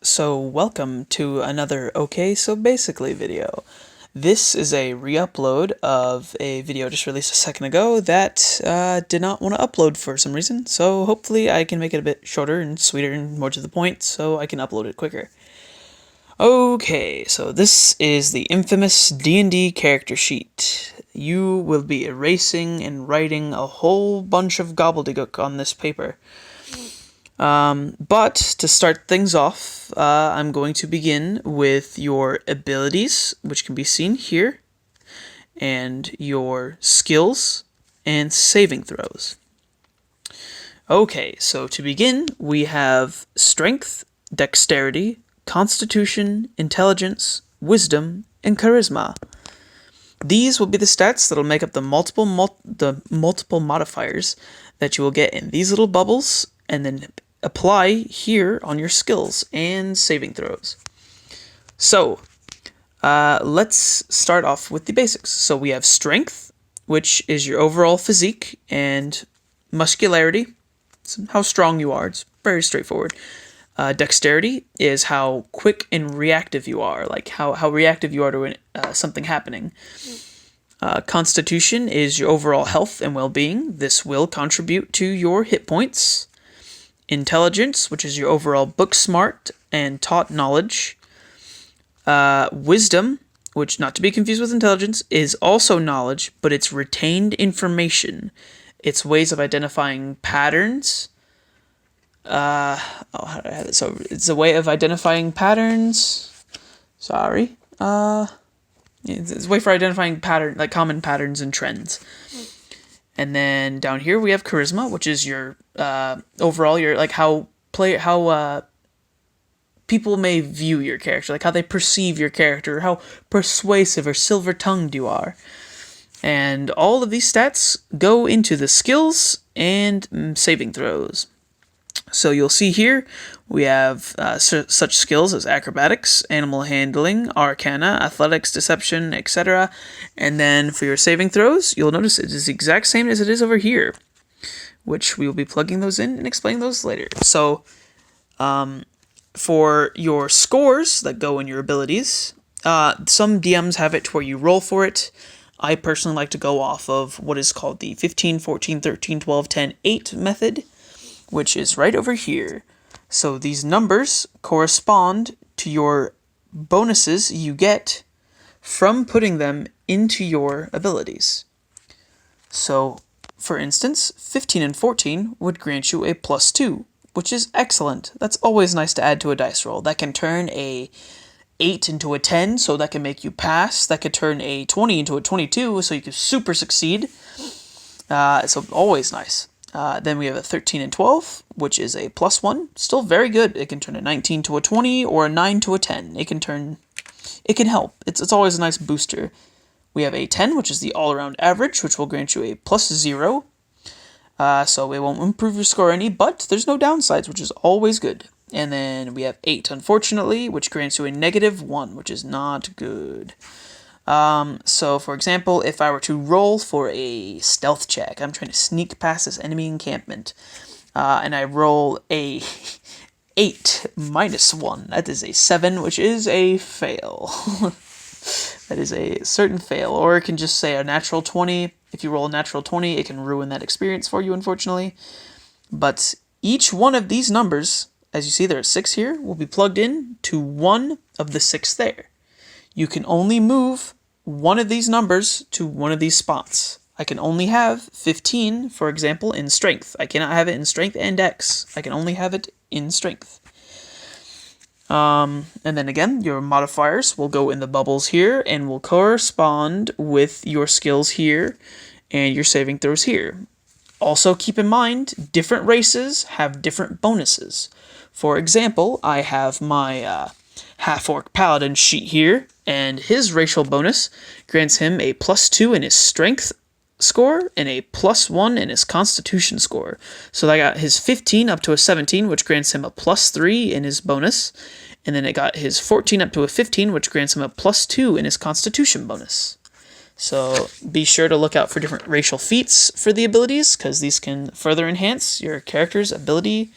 So welcome to another Okay So Basically video. This is a re-upload of a video just released a second ago that did not want to upload for some reason, so hopefully I can make it a bit shorter and sweeter and more to the point so I can upload it quicker. Okay, so this is the infamous D&D character sheet. You will be erasing and writing a whole bunch of gobbledygook on this paper. But to start things off, I'm going to begin with your abilities, which can be seen here, and your skills and saving throws. Okay, so to begin, we have strength, dexterity, constitution, intelligence, wisdom, and charisma. These will be the stats that'll make up the multiple modifiers that you will get in these little bubbles, and then apply here on your skills and saving throws. So, let's start off with the basics. So we have strength, which is your overall physique, and muscularity, how strong you are. It's very straightforward. Dexterity is how quick and reactive you are, like how reactive you are to something happening. Constitution is your overall health and well-being. This will contribute to your hit points. Intelligence, which is your overall book smart and taught knowledge. Wisdom, which, not to be confused with intelligence, is also knowledge, but it's retained information. It's ways of identifying patterns. How do I have it? So it's a way of identifying patterns. Sorry. It's a way for identifying common patterns and trends. And then down here we have charisma, which is your overall how people may view your character, like how they perceive your character, how persuasive or silver-tongued you are. And all of these stats go into the skills and saving throws. So you'll see here we have such skills as acrobatics, animal handling, arcana, athletics, deception, etc. And then for your saving throws, you'll notice it is the exact same as it is over here, which we will be plugging those in and explaining those later. So for your scores that go in your abilities, some DMs have it to where you roll for it. I personally like to go off of what is called the 15, 14, 13, 12, 10, 8 method, which is right over here. So these numbers correspond to your bonuses you get from putting them into your abilities. So, for instance, 15 and 14 would grant you a +2, which is excellent. That's always nice to add to a dice roll. That can turn a 8 into a 10, so that can make you pass. That could turn a 20 into a 22, so you can super succeed. So always nice. Then we have a 13 and 12, which is a +1. Still very good. It can turn a 19 to a 20 or a 9 to a 10. It can help. It's always a nice booster. We have a 10, which is the all-around average, which will grant you a +0. So it won't improve your score any, but there's no downsides, which is always good. And then we have 8, unfortunately, which grants you a -1, which is not good. So, for example, if I were to roll for a stealth check, I'm trying to sneak past this enemy encampment, and I roll a 8 -1, that is a 7, which is a fail. That is a certain fail, or it can just say a natural 20. If you roll a natural 20, it can ruin that experience for you, unfortunately. But each one of these numbers, as you see there are 6 here, will be plugged in to one of the 6 there. You can only move one of these numbers to one of these spots. I can only have 15, for example, in strength. I cannot have it in strength and dex. I can only have it in strength. And then again, your modifiers will go in the bubbles here and will correspond with your skills here and your saving throws here. Also keep in mind, different races have different bonuses. For example, I have my half-orc paladin sheet here, and his racial bonus grants him a +2 in his strength score and a +1 in his constitution score. So I got his 15 up to a 17, which grants him a +3 in his bonus, and then it got his 14 up to a 15, which grants him a +2 in his constitution bonus. So be sure to look out for different racial feats for the abilities, because these can further enhance your character's ability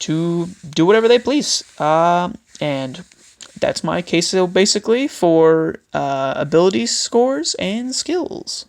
to do whatever they please. And that's my case, so basically, for ability scores and skills.